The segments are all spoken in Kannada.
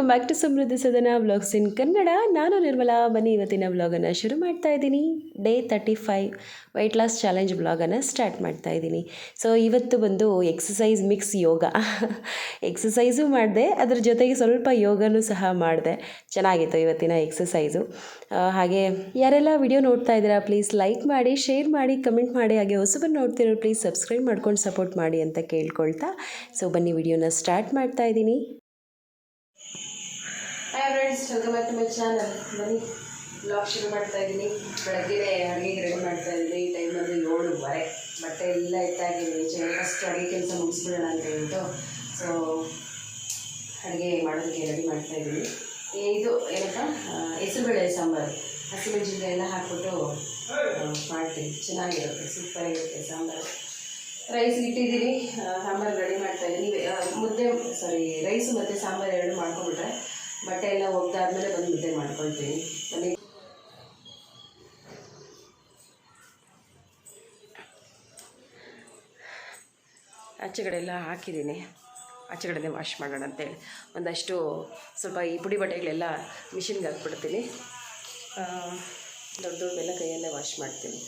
ವೆಲ್ಕಮ್ ಬ್ಯಾಕ್ ಟು ಸಮೃದ್ಧಿ ಸದನ ವ್ಲಾಗ್ಸ್ ಇನ್ ಕನ್ನಡ. ನಾನು ನಿರ್ಮಲಾ. ಬನ್ನಿ ಇವತ್ತಿನ ವ್ಲಾಗನ್ನು ಶುರು ಮಾಡ್ತಾ ಇದ್ದೀನಿ. ಡೇ 35 ವೆಯ್ಟ್ ಲಾಸ್ ಚಾಲೆಂಜ್ ವ್ಲಾಗನ್ನು ಸ್ಟಾರ್ಟ್ ಮಾಡ್ತಾ ಇದ್ದೀನಿ. ಸೊ ಇವತ್ತು ಬಂದು ಎಕ್ಸಸೈಸ್ ಮಿಕ್ಸ್ ಯೋಗ. ಎಕ್ಸಸೈಸು ಮಾಡಿದೆ, ಅದ್ರ ಜೊತೆಗೆ ಸ್ವಲ್ಪ ಯೋಗನೂ ಸಹ ಮಾಡಿದೆ. ಚೆನ್ನಾಗಿತ್ತು ಇವತ್ತಿನ ಎಕ್ಸಸೈಸು. ಹಾಗೆ ಯಾರೆಲ್ಲ ವಿಡಿಯೋ ನೋಡ್ತಾ ಇದ್ದೀರಾ ಪ್ಲೀಸ್ ಲೈಕ್ ಮಾಡಿ, ಶೇರ್ ಮಾಡಿ, ಕಮೆಂಟ್ ಮಾಡಿ. ಹಾಗೆ ಹೊಸಬರು ನೋಡ್ತಿರೋ ಪ್ಲೀಸ್ ಸಬ್ಸ್ಕ್ರೈಬ್ ಮಾಡ್ಕೊಂಡು ಸಪೋರ್ಟ್ ಮಾಡಿ ಅಂತ ಕೇಳ್ಕೊಳ್ತಾ ಸೊ ಬನ್ನಿ ವಿಡಿಯೋನ ಸ್ಟಾರ್ಟ್ ಮಾಡ್ತಾ ಇದ್ದೀನಿ. Hi friends, welcome back to my channel. ಬನ್ನಿ ಬ್ಲಾಗ್ ಶುರು ಮಾಡ್ತಾ ಇದ್ದೀನಿ. ಬೆಳಗ್ಗೆ ಅಡುಗೆಗೆ ರೆಡಿ ಮಾಡ್ತಾ ಇದ್ದೀನಿ. ಈ ಟೈಮ್ ಬಂದು 7:15. ಬಟ್ಟೆ ಎಲ್ಲ ಇಟ್ಟಾಗಿದ್ದೀನಿ. ಫಸ್ಟ್ ಅಡುಗೆ ಕೆಲಸ ಮುಗಿಸ್ಬಿಡೋಣ ಅಂತ ಹೇಳ್ಬಿಟ್ಟು ಸೊ ಅಡುಗೆ ಮಾಡೋದಕ್ಕೆ ರೆಡಿ ಮಾಡ್ತಾ ಇದ್ದೀನಿ. ಇದು ಏನಪ್ಪ, ಹೆಸರುಬೇಳೆ ಸಾಂಬಾರು. ಹಸಿಮೆಣಸಿನ್ಕಾಯಿ ಎಲ್ಲ ಹಾಕ್ಬಿಟ್ಟು ಮಾಡ್ತೀನಿ. ಚೆನ್ನಾಗಿರುತ್ತೆ, ಸೂಪರಾಗಿರುತ್ತೆ ಸಾಂಬಾರು. ರೈಸ್ ಇಟ್ಟಿದ್ದೀನಿ, ಸಾಂಬಾರು ರೆಡಿ ಮಾಡ್ತಾ ಇದ್ದೀನಿ. ರೈಸು ಮತ್ತು ಸಾಂಬಾರು ಎರಡು ಮಾಡ್ಕೊಂಡ್ಬಿಟ್ರೆ ಬಟ್ಟೆ ಎಲ್ಲ ಒಗ್ದಾದ್ಮೇಲೆ ಬಂದು ಮುದ್ದೆ ಮಾಡ್ಕೊಳ್ತೀನಿ. ಬನ್ನಿ. ಆಚೆ ಕಡೆ ಎಲ್ಲ ಹಾಕಿದ್ದೀನಿ. ಆಚೆ ಕಡೆನೇ ವಾಶ್ ಮಾಡೋಣ ಅಂತೇಳಿ ಒಂದಷ್ಟು ಸ್ವಲ್ಪ ಈ ಪುಡಿ ಬಟ್ಟೆಗಳೆಲ್ಲ ಮಿಷಿನ್ಗೆ ಹಾಕ್ಬಿಡ್ತೀನಿ. ದೊಡ್ಡ ದೊಡ್ಡವೆಲ್ಲ ಕೈಯಲ್ಲೇ ವಾಶ್ ಮಾಡ್ತೀನಿ.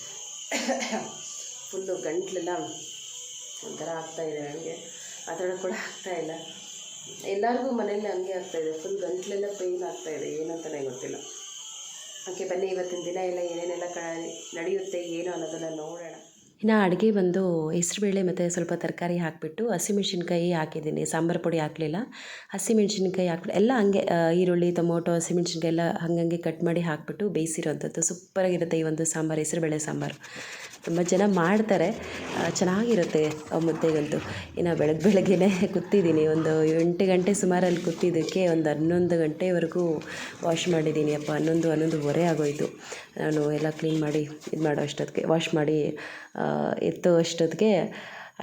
ಫುಲ್ಲು ಗಂಟ್ಲೆಲ್ಲ ಒಂಥರ ಆಗ್ತಾಯಿದೆ ನನಗೆ, ಮಾತಾಡೋಕ್ಕೆ ಕೂಡ ಆಗ್ತಾಯಿಲ್ಲ. ಎಲ್ಲರಿಗೂ ಮನೆಯಲ್ಲಿ ಹಂಗೆ ಆಗ್ತಾಯಿದೆ, ಫುಲ್ ಗಂಟ್ಲೆಲ್ಲ ಪೇಯ್ನ್ ಆಗ್ತಾಯಿದೆ, ಏನಂತಲೇ ಗೊತ್ತಿಲ್ಲ. ಓಕೆ ಬನ್ನಿ, ಇವತ್ತಿನ ದಿನ ಎಲ್ಲ ಏನೇನೆಲ್ಲ ನಡೆಯುತ್ತೆ ಏನು ಅನ್ನೋದನ್ನು ನೋಡೋಣ. ಇನ್ನು ಅಡುಗೆ ಬಂದು ಹೆಸರುಬೇಳೆ ಮತ್ತು ಸ್ವಲ್ಪ ತರಕಾರಿ ಹಾಕಿಬಿಟ್ಟು ಹಸಿಮೆಣ್ಸಿನ್ಕಾಯಿ ಹಾಕಿದ್ದೀನಿ. ಸಾಂಬಾರು ಪುಡಿ ಹಾಕಲಿಲ್ಲ, ಹಸಿಮೆಣ್ಸಿನ್ಕಾಯಿ ಹಾಕ್ಬಿಟ್ಟು ಎಲ್ಲ ಹಂಗೆ ಈರುಳ್ಳಿ, ಟೊಮೊಟೊ, ಹಸಿಮೆಣ್ಸಿನ್ಕಾಯಿ ಎಲ್ಲ ಹಂಗಂಗೆ ಕಟ್ ಮಾಡಿ ಹಾಕಿಬಿಟ್ಟು ಬೇಯಿಸಿರೋಂಥದ್ದು ಸೂಪರಾಗಿರುತ್ತೆ ಈ ಒಂದು ಸಾಂಬಾರು, ಹೆಸರುಬೇಳೆ ಸಾಂಬಾರು. ತುಂಬ ಜನ ಮಾಡ್ತಾರೆ, ಚೆನ್ನಾಗಿರುತ್ತೆ ಮುದ್ದೆಗಂತೂ. ಇನ್ನು ಬೆಳಗ್ಗೆನೇ ಕೂತಿದ್ದೀನಿ. ಒಂದು 8 ಗಂಟೆ ಸುಮಾರಲ್ಲಿ ಕೂತಿದ್ದಕ್ಕೆ ಒಂದು 11 ಗಂಟೆವರೆಗೂ ವಾಶ್ ಮಾಡಿದ್ದೀನಿ. 11:30 ಆಗೋಯಿತು. ನಾನು ಎಲ್ಲ ಕ್ಲೀನ್ ಮಾಡಿ ಇದು ಮಾಡೋ ಅಷ್ಟೊತ್ತಿಗೆ, ವಾಶ್ ಮಾಡಿ ಎತ್ತೋ ಅಷ್ಟೊತ್ತಿಗೆ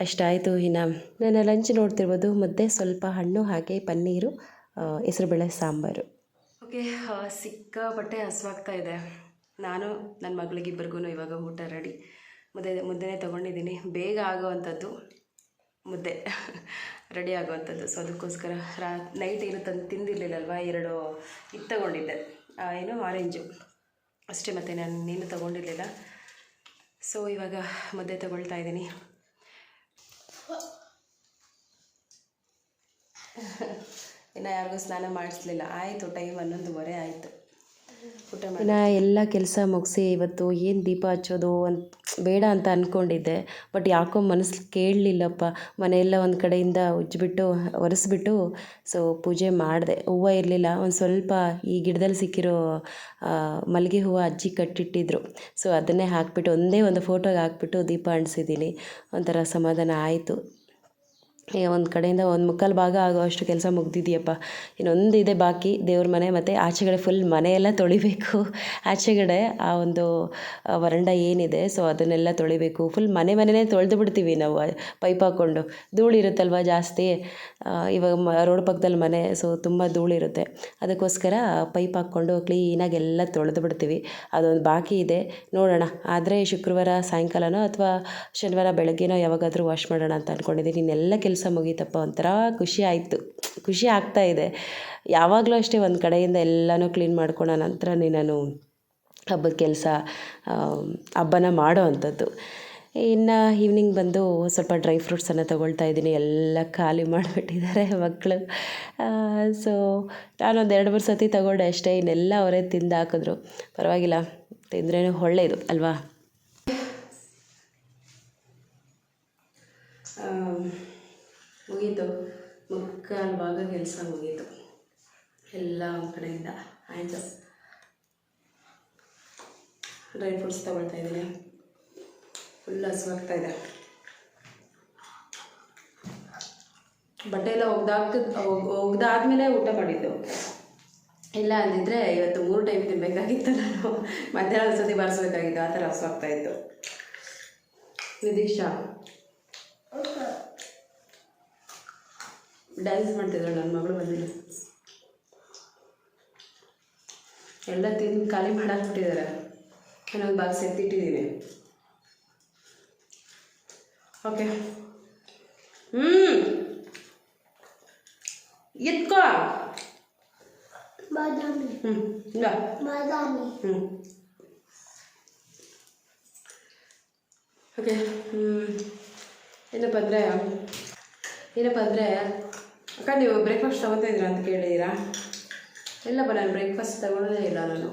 ಅಷ್ಟಾಯಿತು. ಇನ್ನು ನಾನು ಲಂಚ್ ನೋಡ್ತಿರ್ಬೋದು, ಮುದ್ದೆ, ಸ್ವಲ್ಪ ಹಣ್ಣು, ಹಾಗೆ ಪನ್ನೀರು, ಹೆಸರುಬೇಳೆ ಸಾಂಬಾರು. ಓಕೆ, ಸಿಕ್ಕಾಪಟ್ಟೆ ಹಸುವಾಗ್ತಾ ಇದೆ. ನಾನು ನನ್ನ ಮಗಳಿಗಿಬ್ಬರಿಗೂ ಇವಾಗ ಊಟ ರೆಡಿ. ಮುದ್ದೆನೇ ತೊಗೊಂಡಿದ್ದೀನಿ. ಬೇಗ ಆಗೋವಂಥದ್ದು ಮುದ್ದೆ ರೆಡಿ ಆಗೋವಂಥದ್ದು. ಸೊ ಅದಕ್ಕೋಸ್ಕರ ನೈಟ್ ಏನು ತಿಂದಿರಲಿಲ್ಲಲ್ವ, 2 ಇದು ತೊಗೊಂಡಿದ್ದೆ, ಏನು ಆರೆಂಜು ಅಷ್ಟೇ, ಮತ್ತು ನೀನು ತೊಗೊಂಡಿರಲಿಲ್ಲ. ಸೊ ಇವಾಗ ಮುದ್ದೆ ತೊಗೊಳ್ತಾ ಇದ್ದೀನಿ. ಇನ್ನು ಯಾರಿಗೂ ಸ್ನಾನ ಮಾಡಿಸ್ಲಿಲ್ಲ. ಆಯಿತು, ಟೈಮ್ 11:30 ಆಯಿತು. ಇನ್ನು ಎಲ್ಲ ಕೆಲಸ ಮುಗಿಸಿ ಇವತ್ತು ಏನು ದೀಪ ಹಚ್ಚೋದು ಬೇಡ ಅಂತ ಅಂದ್ಕೊಂಡಿದ್ದೆ. ಬಟ್ ಯಾಕೋ ಮನಸ್ಸು ಕೇಳಲಿಲ್ಲಪ್ಪ. ಮನೆಯೆಲ್ಲ ಒಂದು ಕಡೆಯಿಂದ ಉಜ್ಜಿಬಿಟ್ಟು ಒರೆಸ್ಬಿಟ್ಟು ಸೊ ಪೂಜೆ ಮಾಡಿದೆ. ಹೂವು ಇರಲಿಲ್ಲ, ಒಂದು ಸ್ವಲ್ಪ ಈ ಗಿಡದಲ್ಲಿ ಸಿಕ್ಕಿರೋ ಮಲ್ಲಿಗೆ ಹೂವು ಅಜ್ಜಿ ಕಟ್ಟಿಟ್ಟಿದ್ರು. ಸೊ ಅದನ್ನೇ ಹಾಕ್ಬಿಟ್ಟು ಒಂದೇ ಒಂದು ಫೋಟೋಗೆ ಹಾಕ್ಬಿಟ್ಟು ದೀಪ ಅಂಟಿಸಿದ್ದೀನಿ. ಒಂಥರ ಸಮಾಧಾನ ಆಯಿತು. ಒಂದು ಕಡೆಯಿಂದ 1/4 ಭಾಗ ಆಗೋವಷ್ಟು ಕೆಲಸ ಮುಗ್ದಿದೆಯಪ್ಪ. ಇನ್ನೊಂದಿದೆ ಬಾಕಿ, ದೇವ್ರ ಮನೆ ಮತ್ತು ಆಚೆಗಡೆ ಫುಲ್ ಮನೆಯೆಲ್ಲ ತೊಳಿಬೇಕು. ಆಚೆಗಡೆ ಆ ಒಂದು ವರಂಡ ಏನಿದೆ ಸೊ ಅದನ್ನೆಲ್ಲ ತೊಳಿಬೇಕು. ಫುಲ್ ಮನೆಯೇ ತೊಳೆದು ಬಿಡ್ತೀವಿ ನಾವು ಪೈಪ್ ಹಾಕ್ಕೊಂಡು. ಧೂಳಿರುತ್ತಲ್ವ ಜಾಸ್ತಿ. ಇವಾಗ ರೋಡ್ ಪಕ್ಕದಲ್ಲಿ ಮನೆ, ಸೊ ತುಂಬ ಧೂಳಿರುತ್ತೆ. ಅದಕ್ಕೋಸ್ಕರ ಪೈಪ್ ಹಾಕ್ಕೊಂಡು ಕ್ಲೀನಾಗಿ ಎಲ್ಲ ತೊಳೆದು ಬಿಡ್ತೀವಿ. ಅದೊಂದು ಬಾಕಿ ಇದೆ, ನೋಡೋಣ. ಆದರೆ ಶುಕ್ರವಾರ ಸಾಯಂಕಾಲನೋ ಅಥವಾ ಶನಿವಾರ ಬೆಳಗ್ಗೆನೋ ಯಾವಾಗಾದರೂ ವಾಶ್ ಮಾಡೋಣ ಅಂತ ಅಂದ್ಕೊಂಡಿದ್ದೀನಿ. ಇನ್ನೆಲ್ಲ ಕೆಲಸ ಮುಗೀತಪ್ಪ. ಒಂಥರ ಖುಷಿ ಆಗ್ತಾಯಿದೆ. ಯಾವಾಗಲೂ ಅಷ್ಟೇ ಒಂದು ಕಡೆಯಿಂದ ಎಲ್ಲನೂ ಕ್ಲೀನ್ ಮಾಡ್ಕೊಳ್ಳೋ ನಂತರನೇ ನಾನು ಹಬ್ಬದ ಕೆಲಸ, ಹಬ್ಬನ ಮಾಡೋ ಅಂಥದ್ದು. ಇನ್ನು ಈವ್ನಿಂಗ್ ಬಂದು ಸ್ವಲ್ಪ ಡ್ರೈ ಫ್ರೂಟ್ಸನ್ನು ತೊಗೊಳ್ತಾ ಇದ್ದೀನಿ. ಎಲ್ಲ ಖಾಲಿ ಮಾಡಿಬಿಟ್ಟಿದ್ದಾರೆ ಮಕ್ಕಳು. ಸೊ ನಾನೊಂದು 2-3 ಸತಿ ತೊಗೊಂಡೆ ಅಷ್ಟೇ. ಇನ್ನೆಲ್ಲ ಅವರೇ ತಿಂದು ಹಾಕಿದ್ರು. ಪರವಾಗಿಲ್ಲ, ತಿಂದ್ರೇ ಒಳ್ಳೆಯದು ಅಲ್ವಾ. ಮುಗೀತು, 3/4 ಭಾಗ ಕೆಲಸ ಮುಗೀತು ಎಲ್ಲ ಒಂದು ಕಡೆಯಿಂದ ಆಯಿತು. ಡ್ರೈ ಫ್ರೂಟ್ಸ್ ತೊಗೊಳ್ತಾ ಇದ್ದೀನಿ. ಫುಲ್ ಹಸುವಾಗ್ತಾಯಿದೆ. ಬಟ್ಟೆ ಎಲ್ಲ ಒಗ್ದಾದ್ಮೇಲೆ ಊಟ ಮಾಡಿದ್ದು. ಇಲ್ಲ ಅಂದಿದ್ರೆ ಇವತ್ತು 3 ಟೈಮ್ ತಿನ್ನಬೇಕಾಗಿತ್ತು. ನಾನು ಮಧ್ಯಾಹ್ನ ಸತಿ ಬಾರಿಸ್ಬೇಕಾಗಿತ್ತು, ಆ ಥರ ಹಸುವಾಗ್ತಾಯಿತ್ತು. ವಿದೀಶಾ ಡ್ಯಾನ್ಸ್ ಮಾಡ್ತಿದ್ರು, ನನ್ನ ಮಗಳು ಬಂದಿಲ್ಲ. ಎಲ್ಲ ತಿಂದು ಖಾಲಿ ಮಾಡಾಕ್ಬಿಟ್ಟಿದ್ದಾರೆ. ಇನ್ನೊಂದು ಬಾಕ್ಸ್ ಎತ್ತಿಟ್ಟಿದ್ದೀನಿ. ಓಕೆ, ಎತ್ಕೋ. ಓಕೆ. ಏನಪ್ಪ ಅಂದರೆ ಅಕ್ಕ ನೀವು ಬ್ರೇಕ್ಫಾಸ್ಟ್ ತೊಗೊತಾ ಇದ್ದೀರಾ ಅಂತ ಕೇಳಿದ್ದೀರಾ? ಇಲ್ಲಪ್ಪ, ನಾನು ಬ್ರೇಕ್ಫಾಸ್ಟ್ ತೊಗೊಳೋದೇ ಇಲ್ಲ. ನಾನು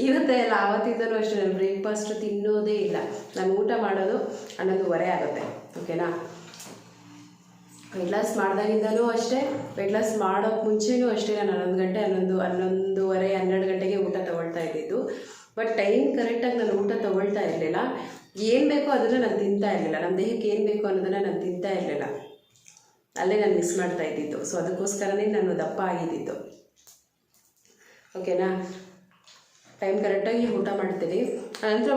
ಇವತ್ತೇ ಇಲ್ಲ, ಆವತ್ತಿದ್ದನೂ ಅಷ್ಟೇ, ನಾನು ಬ್ರೇಕ್ಫಾಸ್ಟ್ ತಿನ್ನೋದೇ ಇಲ್ಲ. ನಾನು ಊಟ ಮಾಡೋದು 11:30 ಆಗುತ್ತೆ. ಓಕೆನಾ? ವೆಯ್ಟ್ ಲಾಸ್ ಮಾಡಿದಾಗಿಂದಲೂ ಅಷ್ಟೇ, ವೆಯ್ಟ್ ಲಾಸ್ ಮಾಡೋಕ್ಕೆ ಮುಂಚೆನೂ ಅಷ್ಟೇ, ನಾನು 11 ಗಂಟೆ 11:30 12 ಗಂಟೆಗೆ ಊಟ ತೊಗೊಳ್ತಾ ಇದ್ದಿದ್ದು. ಬಟ್ ಟೈಮ್ ಕರೆಕ್ಟಾಗಿ ನಾನು ಊಟ ತೊಗೊಳ್ತಾ ಇರಲಿಲ್ಲ. ಏನು ಬೇಕೋ ಅದನ್ನು ನಾನು ತಿಂತಾ ಇರಲಿಲ್ಲ. ನಮ್ಮ ದೇಹಕ್ಕೆ ಏನು ಬೇಕು ಅನ್ನೋದನ್ನು ನಾನು ತಿಂತಾ ಇರಲಿಲ್ಲ. ಅಲ್ಲೇ ನಾನು ಮಿಸ್ ಮಾಡ್ತಾ ಇದ್ದಿದ್ದು. ಸೊ ಅದಕ್ಕೋಸ್ಕರನೇ ನಾನು ದಪ್ಪ ಆಗಿದ್ದಿದ್ದು. ಓಕೆನಾ? ಟೈಮ್ ಕರೆಕ್ಟಾಗಿ ಊಟ ಮಾಡ್ತೀನಿ. ಆನಂತರ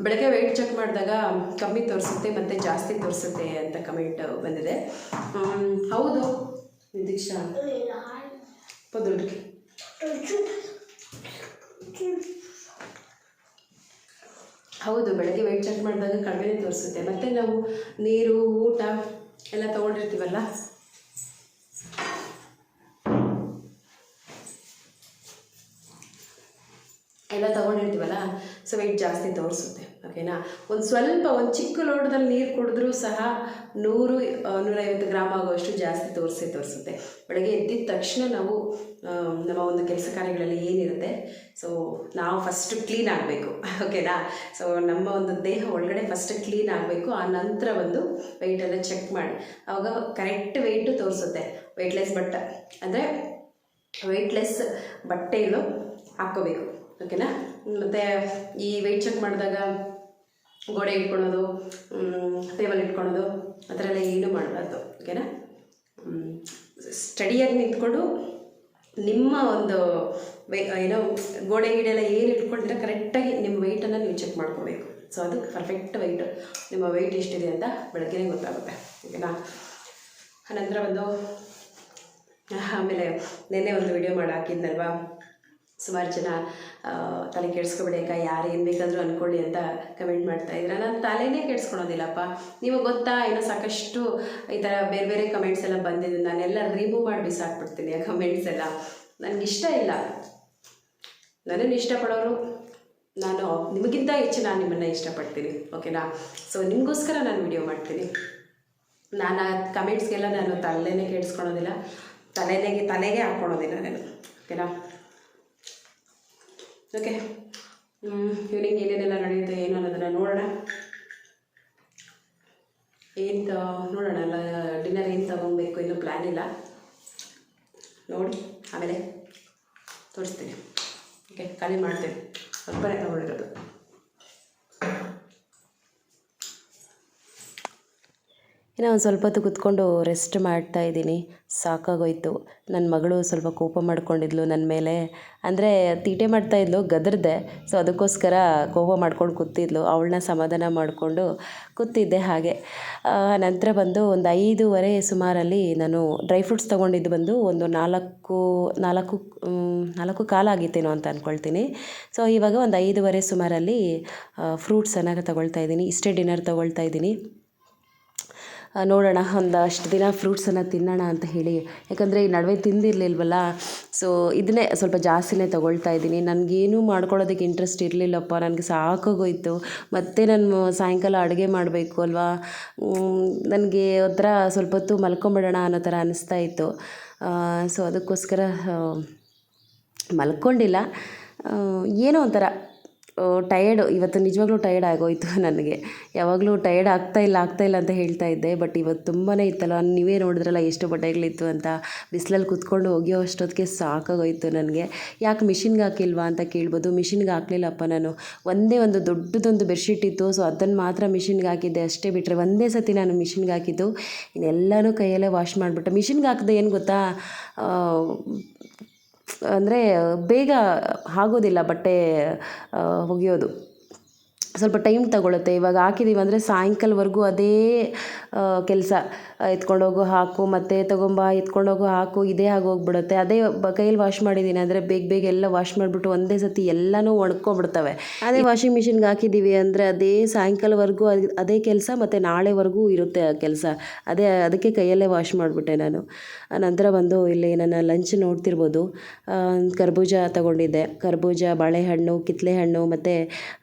ಬೆಳಗ್ಗೆ ವೆಯ್ಟ್ ಚೆಕ್ ಮಾಡಿದಾಗ ಕಮ್ಮಿ ತೋರಿಸುತ್ತೆ ಮತ್ತು ಜಾಸ್ತಿ ತೋರಿಸುತ್ತೆ ಅಂತ ಕಮೆಂಟ್ ಬಂದಿದೆ. ಹೌದು ದೀಕ್ಷಾ ಪೊದ್ದುಡ್ರಿ ಹೌದು, ಬೆಳಗ್ಗೆ ವೆಯ್ಟ್ ಚೆಕ್ ಮಾಡಿದಾಗ ಕಡಿಮೆ ತೋರಿಸುತ್ತೆ. ಮತ್ತು ನಾವು ನೀರು ಊಟ ಎಲ್ಲ ತೊಗೊಂಡಿರ್ತೀವಲ್ಲ, ಸೊ ವೆಯ್ಟ್ ಜಾಸ್ತಿ ತೋರಿಸುತ್ತೆ. ಓಕೆನಾ? ಒಂದು ಚಿಕ್ಕ ಲೋಟದಲ್ಲಿ ನೀರು ಕುಡಿದ್ರೂ ಸಹ 100-150 ಗ್ರಾಮ್ ಆಗುವಷ್ಟು ಜಾಸ್ತಿ ತೋರಿಸುತ್ತೆ. ಬೆಳಗ್ಗೆ ಎದ್ದಿದ ತಕ್ಷಣ ನಾವು ನಮ್ಮ ಒಂದು ಕೆಲಸ ಕಾರ್ಯಗಳಲ್ಲಿ ಏನಿರುತ್ತೆ, ಸೊ ನಾವು ಫಸ್ಟ್ ಕ್ಲೀನ್ ಆಗಬೇಕು. ಓಕೆನಾ? ಸೊ ನಮ್ಮ ಒಂದು ದೇಹ ಒಳಗಡೆ ಫಸ್ಟ್ ಕ್ಲೀನ್ ಆಗಬೇಕು. ಆ ನಂತರ ವೆಯ್ಟನ್ನು ಚೆಕ್ ಮಾಡಿ ಆವಾಗ ಕರೆಕ್ಟ್ ವೆಯ್ಟು ತೋರಿಸುತ್ತೆ. ವೆಯ್ಟ್ಲೆಸ್ ಬಟ್ಟೆಗಳು ಹಾಕ್ಕೋಬೇಕು. ಓಕೆನಾ? ಮತ್ತು ಈ ವೆಯ್ಟ್ ಚೆಕ್ ಮಾಡಿದಾಗ ಗೋಡೆ ಇಟ್ಕೊಳೋದು, ಟೇಬಲ್ ಇಟ್ಕೊಳೋದು ಆ ಥರ ಎಲ್ಲ ಏನೂ ಮಾಡಬಾರ್ದು. ಓಕೆನಾ? ಸ್ಟಡಿಯಾಗಿ ನಿಂತ್ಕೊಂಡು ನಿಮ್ಮ ಒಂದು ಗೋಡೆ ಗಿಡೆಲ್ಲ ಏನು ಇಟ್ಕೊಳ್ತೀರ ಕರೆಕ್ಟಾಗಿ ನಿಮ್ಮ ವೆಯ್ಟನ್ನು ನೀವು ಚೆಕ್ ಮಾಡ್ಕೋಬೇಕು. ಸೊ ಅದು ಪರ್ಫೆಕ್ಟ್ ವೆಯ್ಟು. ನಿಮ್ಮ ವೆಯ್ಟ್ ಎಷ್ಟಿದೆ ಅಂತ ಬೆಳಗ್ಗೆನೇ ಗೊತ್ತಾಗುತ್ತೆ. ಓಕೆನಾ? ಆನಂತರ ಆಮೇಲೆ ನೆನ್ನೆ ಒಂದು ವಿಡಿಯೋ ಮಾಡಿ ಹಾಕಿದ್ನಲ್ವಾ, ಸುಮಾರು ಜನ ತಲೆ ಕೆಡಿಸ್ಕೊಬೇಡಿ ಅಕ್ಕ, ಯಾರು ಏನು ಬೇಕಾದರೂ ಅಂದ್ಕೊಳ್ಳಿ ಅಂತ ಕಮೆಂಟ್ ಮಾಡ್ತಾಯಿದ್ದೀರ. ನಾನು ತಲೆನೇ ಕೆಡಿಸ್ಕೊಳೋದಿಲ್ಲಪ್ಪ. ನಿಮಗೆ ಗೊತ್ತಾ, ಇನ್ನೂ ಸಾಕಷ್ಟು ಈ ಥರ ಬೇರೆ ಬೇರೆ ಕಮೆಂಟ್ಸ್ ಎಲ್ಲ ಬಂದಿದ್ದು. ನಾನೆಲ್ಲ ರಿಮೂವ್ ಮಾಡಿ ಬಿಸಾಕ್ಬಿಡ್ತೀನಿ ಆ ಕಮೆಂಟ್ಸ್ ಎಲ್ಲ. ನನಗಿಷ್ಟ ಇಲ್ಲ. ನನ್ನನ್ನು ಇಷ್ಟಪಡೋರು ನಾನು ನಿಮಗಿಂತ ಹೆಚ್ಚು ನಾನು ನಿಮ್ಮನ್ನು ಇಷ್ಟಪಡ್ತೀನಿ. ಓಕೆನಾ? ಸೊ ನಿಮಗೋಸ್ಕರ ನಾನು ವಿಡಿಯೋ ಮಾಡ್ತೀನಿ. ನಾನು ಆ ಕಮೆಂಟ್ಸ್ಗೆಲ್ಲ ನಾನು ತಲೆನೇ ಕೆಡಿಸ್ಕೊಳೋದಿಲ್ಲ, ತಲೆಗೆ ಹಾಕ್ಕೊಳೋದಿಲ್ಲ ನಾನು. ಓಕೆನಾ? ಓಕೆ. ಈವ್ನಿಂಗ್ ಏನೇನೆಲ್ಲ ನಡೆಯುತ್ತೆ ಏನು ಅನ್ನೋದನ್ನು ನೋಡೋಣ. ನೋಡೋಣ ಡಿನ್ನರ್ ಏನು ತಗೊಬೇಕು ಇನ್ನೂ ಪ್ಲ್ಯಾನ್ ಇಲ್ಲ. ನೋಡಿ ಆಮೇಲೆ ತೋರಿಸ್ತೀನಿ. ಓಕೆ, ಖಾಲಿ ಮಾಡ್ತೀನಿ. ಸ್ವಲ್ಪನೇ ತಗೊಂಡಿರೋದು. ಇನ್ನೂ ಒಂದು ಸ್ವಲ್ಪ ಹೊತ್ತು ಕೂತ್ಕೊಂಡು ರೆಸ್ಟ್ ಮಾಡ್ತಾಯಿದ್ದೀನಿ. ಸಾಕಾಗೋಯ್ತು. ನನ್ನ ಮಗಳು ಸ್ವಲ್ಪ ಕೋಪ ಮಾಡ್ಕೊಂಡಿದ್ಲು ನನ್ನ ಮೇಲೆ. ಅಂದರೆ ತೀಟೆ ಮಾಡ್ತಾಯಿದ್ಲು, ಗದರ್ದೆ. ಸೊ ಅದಕ್ಕೋಸ್ಕರ ಕೋಪ ಮಾಡ್ಕೊಂಡು ಕೂತಿದ್ಲು. ಅವಳನ್ನ ಸಮಾಧಾನ ಮಾಡಿಕೊಂಡು ಕೂತಿದ್ದೆ ಹಾಗೆ. ನಂತರ ಒಂದು 5:30 ಸುಮಾರಲ್ಲಿ ನಾನು ಡ್ರೈ ಫ್ರೂಟ್ಸ್ ತೊಗೊಂಡಿದ್ದು ಒಂದು 4 ಕಾಲಾಗಿತ್ತೇನೋ ಅಂತ ಅಂದ್ಕೊಳ್ತೀನಿ. ಸೊ ಇವಾಗ ಒಂದು 5:30 ಸುಮಾರಲ್ಲಿ ಫ್ರೂಟ್ಸನ್ನು ತೊಗೊಳ್ತಾ ಇದ್ದೀನಿ. ಇಷ್ಟೇ ಡಿನ್ನರ್ ತೊಗೊಳ್ತಾ ಇದ್ದೀನಿ. ನೋಡೋಣ, ಒಂದಷ್ಟು ದಿನ ಫ್ರೂಟ್ಸನ್ನು ತಿನ್ನೋಣ ಅಂತ ಹೇಳಿ. ಯಾಕಂದರೆ ಈ ನಡುವೆ ತಿಂದಿರಲಿಲ್ವಲ್ಲ, ಸೊ ಇದನ್ನೇ ಸ್ವಲ್ಪ ಜಾಸ್ತಿನೇ ತೊಗೊಳ್ತಾ ಇದ್ದೀನಿ. ನನಗೇನು ಮಾಡ್ಕೊಳ್ಳೋದಕ್ಕೆ ಇಂಟ್ರೆಸ್ಟ್ ಇರಲಿಲ್ಲಪ್ಪ. ನನಗೆ ಸಾಕಾಗೋಯ್ತು. ಮತ್ತು ನಾನು ಸಾಯಂಕಾಲ ಅಡುಗೆ ಮಾಡಬೇಕು ಅಲ್ವಾ. ನನಗೆ ಒಂಥರ ಸ್ವಲ್ಪ ಹೊತ್ತು ಮಲ್ಕೊಂಬಿಡೋಣ ಅನ್ನೋ ಥರ ಅನ್ನಿಸ್ತಾ ಇತ್ತು. ಸೊ ಅದಕ್ಕೋಸ್ಕರ ಮಲ್ಕೊಂಡಿಲ್ಲ. ಏನೋ ಒಂಥರ ಟಯರ್ಡು. ಇವತ್ತು ನಿಜವಾಗ್ಲೂ ಟಯರ್ಡ್ ಆಗೋಯಿತು ನನಗೆ. ಯಾವಾಗಲೂ ಟಯರ್ಡ್ ಆಗ್ತಾಯಿಲ್ಲ ಅಂತ ಹೇಳ್ತಾ ಇದ್ದೆ. ಬಟ್ ಇವತ್ತು ತುಂಬಾ ಇತ್ತಲ್ಲ, ನೀವೇ ನೋಡಿದ್ರಲ್ಲ ಎಷ್ಟು ಬಟ್ಟೆಗಳಿತ್ತು ಅಂತ. ಬಿಸಿಲಲ್ಲಿ ಕೂತ್ಕೊಂಡು ಒಗೆಯೋ ಅಷ್ಟೊತ್ತಿಗೆ ಸಾಕಾಗೋಯಿತು ನನಗೆ. ಯಾಕೆ ಮಿಷಿನ್ಗೆ ಹಾಕಿಲ್ವಾ ಅಂತ ಕೇಳ್ಬೋದು. ಮಿಷಿನ್ಗೆ ಹಾಕಲಿಲ್ಲಪ್ಪ ನಾನು. ಒಂದು ದೊಡ್ಡದೊಂದು ಬೆಡ್ಶೀಟ್ ಇತ್ತು. ಸೊ ಅದನ್ನು ಮಾತ್ರ ಮಿಷಿನ್ಗೆ ಹಾಕಿದ್ದೆ ಅಷ್ಟೇ. ಬಿಟ್ಟರೆ ಒಂದೇ ಸತಿ ನಾನು ಮಿಷಿನ್ಗೆ ಹಾಕಿದ್ದು. ಇನ್ನೆಲ್ಲನೂ ಕೈಯಲ್ಲೇ ವಾಶ್ ಮಾಡಿಬಿಟ್ಟೆ. ಮಿಷಿನ್ಗೆ ಹಾಕಿದೆ ಏನು ಗೊತ್ತಾ, ಅಂದರೆ ಬೇಗ ಆಗೋದಿಲ್ಲ ಬಟ್ಟೆ ಒಗೆಯೋದು. ಸ್ವಲ್ಪ ಟೈಮ್ ತಗೊಳುತ್ತೆ. ಇವಾಗ ಹಾಕಿದ್ದೀವಿ ಅಂದರೆ ಸಾಯಂಕಾಲವರೆಗೂ ಅದೇ ಕೆಲಸ, ಎತ್ಕೊಂಡೋಗು ಹಾಕು, ಮತ್ತೆ ತೊಗೊಂಬಾ, ಎತ್ಕೊಂಡೋಗು ಹಾಕು, ಇದೇ ಆಗೋಗ್ಬಿಡುತ್ತೆ. ಅದೇ ಕೈಯಲ್ಲಿ ವಾಶ್ ಮಾಡಿದ್ದೀನಿ ಅಂದರೆ ಬೇಗ ಬೇಗ ಎಲ್ಲ ವಾಶ್ ಮಾಡಿಬಿಟ್ಟು ಒಂದೇ ಸತಿ ಎಲ್ಲನೂ ಒಣಗ್ಕೊಬಿಡ್ತವೆ. ಅದೇ ವಾಷಿಂಗ್ ಮಿಷಿನ್ಗೆ ಹಾಕಿದ್ದೀವಿ ಅಂದರೆ ಅದೇ ಸಾಯಂಕಾಲವರೆಗೂ ಅದೇ ಕೆಲಸ, ಮತ್ತು ನಾಳೆವರೆಗೂ ಇರುತ್ತೆ ಆ ಕೆಲಸ. ಅದಕ್ಕೆ ಕೈಯಲ್ಲೇ ವಾಶ್ ಮಾಡಿಬಿಟ್ಟೆ ನಾನು. ನಂತರ ಬಂದು ಇಲ್ಲಿ ನನ್ನ ಲಂಚ್ ನೋಡ್ತಿರ್ಬೋದು. ಕರ್ಬೂಜ ತೊಗೊಂಡಿದ್ದೆ. ಕರ್ಬೂಜ, ಬಾಳೆಹಣ್ಣು, ಕಿತ್ತಳೆ ಹಣ್ಣು ಮತ್ತು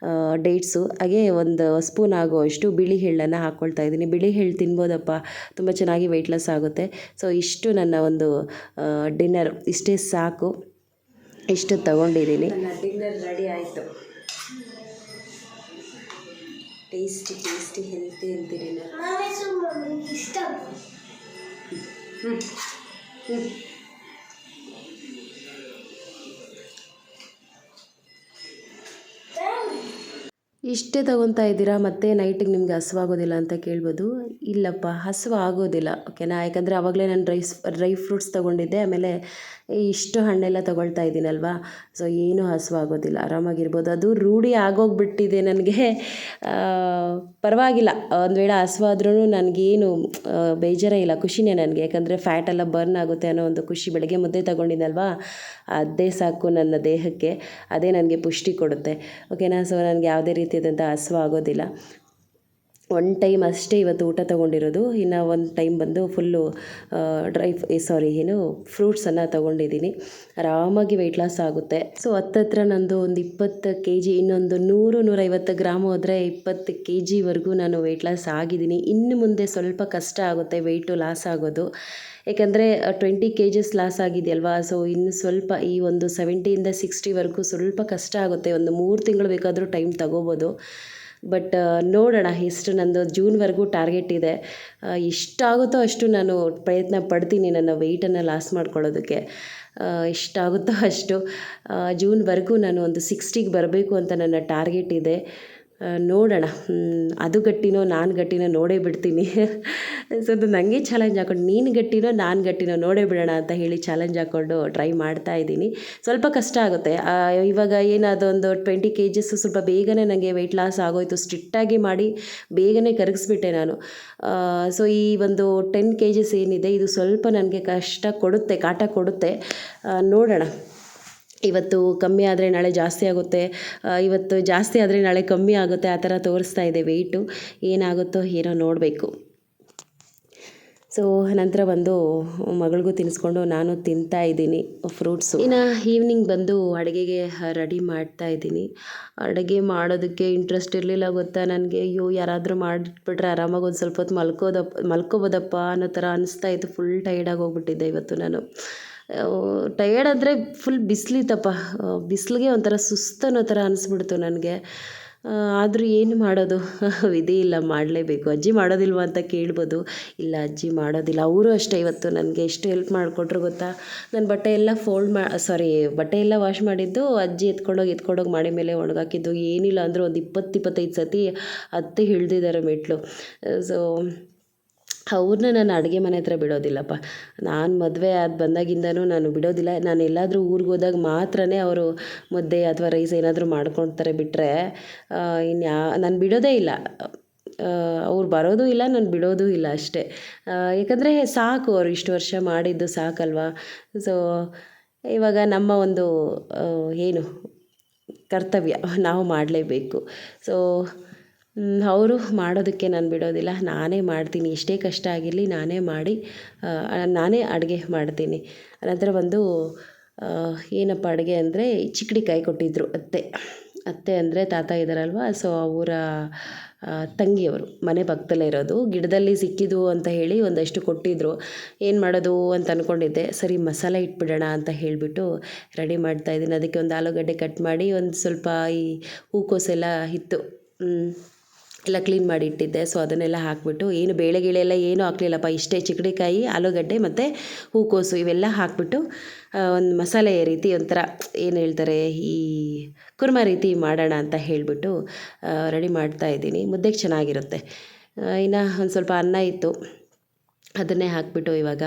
ಡೇಟ್ಸು, ಹಾಗೆ ಒಂದು ಸ್ಪೂನ್ ಆಗುವಷ್ಟು ಬಿಳಿ ಎಳ್ಳನ್ನು ಹಾಕ್ಕೊಳ್ತಾ ಇದ್ದೀನಿ. ಬಿಳಿ ಎಳ್ಳು ತಿನ್ಬೋದಪ್ಪ, ತುಂಬ ಚೆನ್ನಾಗಿ ವೆಯ್ಟ್ ಲಾಸ್ ಆಗುತ್ತೆ. ಸೊ ಇಷ್ಟು ನನ್ನ ಒಂದು ಡಿನ್ನರ್, ಇಷ್ಟೇ ಸಾಕು, ಇಷ್ಟು ತೊಗೊಂಡಿದ್ದೀನಿ. ನನ್ನ ಡಿನ್ನರ್ ರೆಡಿ ಆಯಿತು. Tasty healthy dinner. ಇಷ್ಟೇ ತೊಗೊತಾ ಇದ್ದೀರಾ, ಮತ್ತೆ ನೈಟಿಗೆ ನಿಮ್ಗೆ ಹಸುವಾಗೋದಿಲ್ಲ ಅಂತ ಕೇಳ್ಬೋದು. ಇಲ್ಲಪ್ಪ, ಹಸಿವು ಆಗೋದಿಲ್ಲ, ಓಕೆನಾ. ಯಾಕಂದರೆ ಆವಾಗಲೇ ನಾನು ಡ್ರೈ ಫ್ರೂಟ್ಸ್ ತೊಗೊಂಡಿದ್ದೆ, ಆಮೇಲೆ ಇಷ್ಟು ಹಣ್ಣೆಲ್ಲ ತೊಗೊಳ್ತಾ ಇದ್ದೀನಲ್ವಾ, ಸೊ ಏನೂ ಹಸಿವಾಗೋದಿಲ್ಲ, ಆರಾಮಾಗಿರ್ಬೋದು. ಅದು ರೂಢಿ ಆಗೋಗ್ಬಿಟ್ಟಿದೆ ನನಗೆ. ಪರವಾಗಿಲ್ಲ, ಒಂದು ವೇಳೆ ಹಸಿವಾದ್ರೂ ನನಗೇನು ಬೇಜಾರೇ ಇಲ್ಲ, ಖುಷಿನೇ ನನಗೆ. ಯಾಕಂದರೆ ಫ್ಯಾಟ್ ಎಲ್ಲ ಬರ್ನ್ ಆಗುತ್ತೆ ಅನ್ನೋ ಒಂದು ಖುಷಿ. ಬೆಳಗ್ಗೆ ಮುದ್ದೆ ತೊಗೊಂಡಿದ್ದಲ್ವಾ, ಅದೇ ಸಾಕು ನನ್ನ ದೇಹಕ್ಕೆ, ಅದೇ ನನಗೆ ಪುಷ್ಟಿ ಕೊಡುತ್ತೆ, ಓಕೆನಾ. ಸೊ ನನಗೆ ಯಾವುದೇ ರೀತಿಯಾದಂಥ ಹಸಿವಾಗೋದಿಲ್ಲ. ಒನ್ ಟೈಮ್ ಅಷ್ಟೇ ಇವತ್ತು ಊಟ ತೊಗೊಂಡಿರೋದು. ಇನ್ನು ಒಂದು ಟೈಮ್ ಬಂದು ಫುಲ್ಲು ಫ್ರೂಟ್ಸನ್ನು ತೊಗೊಂಡಿದ್ದೀನಿ. ಆರಾಮಾಗಿ ವೆಯ್ಟ್ ಲಾಸ್ ಆಗುತ್ತೆ. ಸೊ ಹತ್ತತ್ರ ನಂದು ಒಂದು 20 kg, ಇನ್ನೊಂದು 100-150 ಗ್ರಾಮ್ ಹೋದರೆ 20 kgವರೆಗೂ ನಾನು ವೆಯ್ಟ್ ಲಾಸ್ ಆಗಿದ್ದೀನಿ. ಇನ್ನು ಮುಂದೆ ಸ್ವಲ್ಪ ಕಷ್ಟ ಆಗುತ್ತೆ ವೆಯ್ಟು ಲಾಸ್ ಆಗೋದು. ಏಕೆಂದರೆ 20 kgs ಲಾಸ್ ಆಗಿದೆಯಲ್ವಾ, ಸೊ ಇನ್ನು ಸ್ವಲ್ಪ ಈ ಒಂದು 70ಇಂದ 60ವರೆಗೂ ಸ್ವಲ್ಪ ಕಷ್ಟ ಆಗುತ್ತೆ. ಒಂದು 3 ತಿಂಗಳು ಬೇಕಾದರೂ ಟೈಮ್ ತಗೋಬೋದು. ಬಟ್ ನೋಡೋಣ, ಇಷ್ಟು ನಂದು ಜೂನ್ವರೆಗೂ ಟಾರ್ಗೆಟ್ ಇದೆ. ಎಷ್ಟಾಗುತ್ತೋ ಅಷ್ಟು ನಾನು ಪ್ರಯತ್ನ ಪಡ್ತೀನಿ ನನ್ನ ವೆಯ್ಟನ್ನು ಲಾಸ್ ಮಾಡ್ಕೊಳ್ಳೋದಕ್ಕೆ. ಎಷ್ಟಾಗುತ್ತೋ ಅಷ್ಟು ಜೂನ್ವರೆಗೂ ನಾನು ಒಂದು 60ಗೆ ಬರಬೇಕು ಅಂತ ನನ್ನ ಟಾರ್ಗೆಟ್ ಇದೆ. ನೋಡೋಣ, ಅದು ಗಟ್ಟಿನೋ ನಾನು ಗಟ್ಟಿನೋ ನೋಡೇ ಬಿಡ್ತೀನಿ. ಸೊ ಅದು ನನಗೆ ಚಾಲೆಂಜ್ ಹಾಕ್ಕೊಂಡು, ನೀನು ಗಟ್ಟಿನೋ ನಾನು ಗಟ್ಟಿನೋ ನೋಡೇ ಬಿಡೋಣ ಅಂತ ಹೇಳಿ ಚಾಲೆಂಜ್ ಹಾಕ್ಕೊಂಡು ಟ್ರೈ ಮಾಡ್ತಾ ಇದ್ದೀನಿ. ಸ್ವಲ್ಪ ಕಷ್ಟ ಆಗುತ್ತೆ. ಇವಾಗ ಏನದೊಂದು 20 kgs ಸ್ವಲ್ಪ ಬೇಗನೆ ನನಗೆ ವೆಯ್ಟ್ ಲಾಸ್ ಆಗೋಯಿತು. ಸ್ಟ್ರಿಕ್ಟಾಗಿ ಮಾಡಿ ಬೇಗನೆ ಕರಗಿಸ್ಬಿಟ್ಟೆ ನಾನು. ಸೊ ಈ ಒಂದು 10 kgs ಏನಿದೆ, ಇದು ಸ್ವಲ್ಪ ನನಗೆ ಕಷ್ಟ ಕೊಡುತ್ತೆ, ಕಾಟ ಕೊಡುತ್ತೆ. ನೋಡೋಣ, ಇವತ್ತು ಕಮ್ಮಿ ಆದರೆ ನಾಳೆ ಜಾಸ್ತಿ ಆಗುತ್ತೆ, ಇವತ್ತು ಜಾಸ್ತಿ ಆದರೆ ನಾಳೆ ಕಮ್ಮಿ ಆಗುತ್ತೆ, ಆ ಥರ ತೋರಿಸ್ತಾ ಇದೆ ವೆಯ್ಟು. ಏನಾಗುತ್ತೋ ಏನೋ ನೋಡಬೇಕು. ಸೊ ನಂತರ ಬಂದು ಮಗಳಿಗೂ ತಿನ್ನಿಸ್ಕೊಂಡು ನಾನು ತಿಂತಾ ಇದ್ದೀನಿ ಫ್ರೂಟ್ಸು. ಇನ್ನು ಈವ್ನಿಂಗ್ ಬಂದು ಅಡುಗೆಗೆ ರೆಡಿ ಮಾಡ್ತಾ ಇದ್ದೀನಿ. ಅಡುಗೆ ಮಾಡೋದಕ್ಕೆ ಇಂಟ್ರೆಸ್ಟ್ ಇರಲಿಲ್ಲ ಗೊತ್ತಾ ನನಗೆ. ಅಯ್ಯೋ, ಯಾರಾದರೂ ಮಾಡಿಬಿಟ್ರೆ ಆರಾಮಾಗಿ ಒಂದು ಸ್ವಲ್ಪ ಹೊತ್ತು ಮಲ್ಕೋಬೋದಪ್ಪ ಅನ್ನೋ ಥರ ಅನಿಸ್ತಾ ಇತ್ತು. ಫುಲ್ ಟೈರ್ಡಾಗಿ ಹೋಗ್ಬಿಟ್ಟಿದ್ದೆ ಇವತ್ತು ನಾನು. ಟಯರ್ಡ್ ಅಂದರೆ ಫುಲ್ ಬಿಸಿಲಿತ್ತಪ್ಪ, ಬಿಸಿಲಿಗೆ ಒಂಥರ ಸುಸ್ತು ಅನ್ನೋ ಥರ ಅನಿಸ್ಬಿಡ್ತು ನನಗೆ. ಆದರೂ ಏನು ಮಾಡೋದು, ವಿಧಿ ಇಲ್ಲ, ಮಾಡಲೇಬೇಕು. ಅಜ್ಜಿ ಮಾಡೋದಿಲ್ವ ಅಂತ ಕೇಳ್ಬೋದು. ಇಲ್ಲ, ಅಜ್ಜಿ ಮಾಡೋದಿಲ್ಲ. ಅವರು ಅಷ್ಟೇ ಇವತ್ತು ನನಗೆ ಎಷ್ಟು ಹೆಲ್ಪ್ ಮಾಡಿಕೊಟ್ರು ಗೊತ್ತಾ. ನಾನು ಬಟ್ಟೆ ಎಲ್ಲ ವಾಶ್ ಮಾಡಿದ್ದು ಅಜ್ಜಿ ಎತ್ಕೊಂಡೋಗಿ ಮಾಡಿ ಮೇಲೆ ಒಣಗಾಕಿದ್ದು. ಏನಿಲ್ಲ ಅಂದರೂ ಒಂದು 20-25 ಸತಿ ಅತ್ತೆ ಇಳಿದಿದ್ದಾರೆ ಮೆಟ್ಲು. ಸೊ ಅವ್ರನ್ನ ನಾನು ಅಡುಗೆ ಮನೆ ಹತ್ರ ಬಿಡೋದಿಲ್ಲಪ್ಪ. ನಾನು ಮದುವೆ ಬಂದಾಗಿಂದನೂ ನಾನು ಬಿಡೋದಿಲ್ಲ. ನಾನು ಎಲ್ಲಾದರೂ ಊರಿಗೆ ಹೋದಾಗ ಮಾತ್ರನೇ ಅವರು ಮುದ್ದೆ ಅಥವಾ ರೈಸ್ ಏನಾದರೂ ಮಾಡ್ಕೊಳ್ತಾರೆ, ಬಿಟ್ಟರೆ ನಾನು ಬಿಡೋದೇ ಇಲ್ಲ. ಅವ್ರು ಬರೋದೂ ಇಲ್ಲ, ನಾನು ಬಿಡೋದೂ ಇಲ್ಲ ಅಷ್ಟೇ. ಯಾಕಂದರೆ ಸಾಕು, ಅವ್ರು ಇಷ್ಟು ವರ್ಷ ಮಾಡಿದ್ದು ಸಾಕಲ್ವಾ. ಸೊ ಇವಾಗ ನಮ್ಮ ಒಂದು ಕರ್ತವ್ಯ ನಾವು ಮಾಡಲೇಬೇಕು. ಸೊ ಅವರು ಮಾಡೋದಕ್ಕೆ ನಾನು ಬಿಡೋದಿಲ್ಲ, ನಾನೇ ಮಾಡ್ತೀನಿ. ಎಷ್ಟೇ ಕಷ್ಟ ಆಗಿರಲಿ ನಾನೇ ಅಡುಗೆ ಮಾಡ್ತೀನಿ. ನಂತರ ಬಂದು ಏನಪ್ಪ ಅಡುಗೆ ಅಂದರೆ ಚಿಕ್ಕಡಿಕಾಯಿ ಕೊಟ್ಟಿದ್ದರು ಅತ್ತೆ ಅಂದರೆ ತಾತ ಇದ್ದಾರಲ್ವ, ಸೊ ಅವರ ತಂಗಿಯವರು, ಮನೆ ಪಕ್ಕದಲ್ಲೇ ಇರೋದು. ಗಿಡದಲ್ಲಿ ಸಿಕ್ಕಿದ್ವು ಅಂತ ಹೇಳಿ ಒಂದಷ್ಟು ಕೊಟ್ಟಿದ್ದರು. ಏನು ಮಾಡೋದು ಅಂತ ಅಂದ್ಕೊಂಡಿದ್ದೆ. ಸರಿ, ಮಸಾಲೆ ಇಟ್ಬಿಡೋಣ ಅಂತ ಹೇಳಿಬಿಟ್ಟು ರೆಡಿ ಮಾಡ್ತಾಯಿದ್ದೀನಿ. ಅದಕ್ಕೆ ಒಂದು ಆಲೂಗಡ್ಡೆ ಕಟ್ ಮಾಡಿ, ಒಂದು ಸ್ವಲ್ಪ ಈ ಹೂಕೋಸೆಲ್ಲ ಇತ್ತು, ಎಲ್ಲ ಕ್ಲೀನ್ ಮಾಡಿ ಇಟ್ಟಿದ್ದೆ. ಸೊ ಅದನ್ನೆಲ್ಲ ಹಾಕಿಬಿಟ್ಟು, ಏನು ಬೇಳೆ ಎಲ್ಲ ಏನೂ ಹಾಕ್ಲಿಲ್ಲಪ್ಪ, ಇಷ್ಟೇ ಚಿಕ್ಕಡಿಕಾಯಿ, ಆಲೂಗಡ್ಡೆ ಮತ್ತು ಹೂಕೋಸು ಇವೆಲ್ಲ ಹಾಕಿಬಿಟ್ಟು ಒಂದು ಮಸಾಲೆ ರೀತಿ, ಒಂಥರ ಏನು ಹೇಳ್ತಾರೆ, ಈ ಕುರ್ಮ ರೀತಿ ಮಾಡೋಣ ಅಂತ ಹೇಳಿಬಿಟ್ಟು ರೆಡಿ ಮಾಡ್ತಾಯಿದ್ದೀನಿ. ಮುದ್ದೆಗೆ ಚೆನ್ನಾಗಿರುತ್ತೆ. ಇನ್ನು ಒಂದು ಸ್ವಲ್ಪ ಅನ್ನ ಇತ್ತು, ಅದನ್ನೇ ಹಾಕಿಬಿಟ್ಟು ಇವಾಗ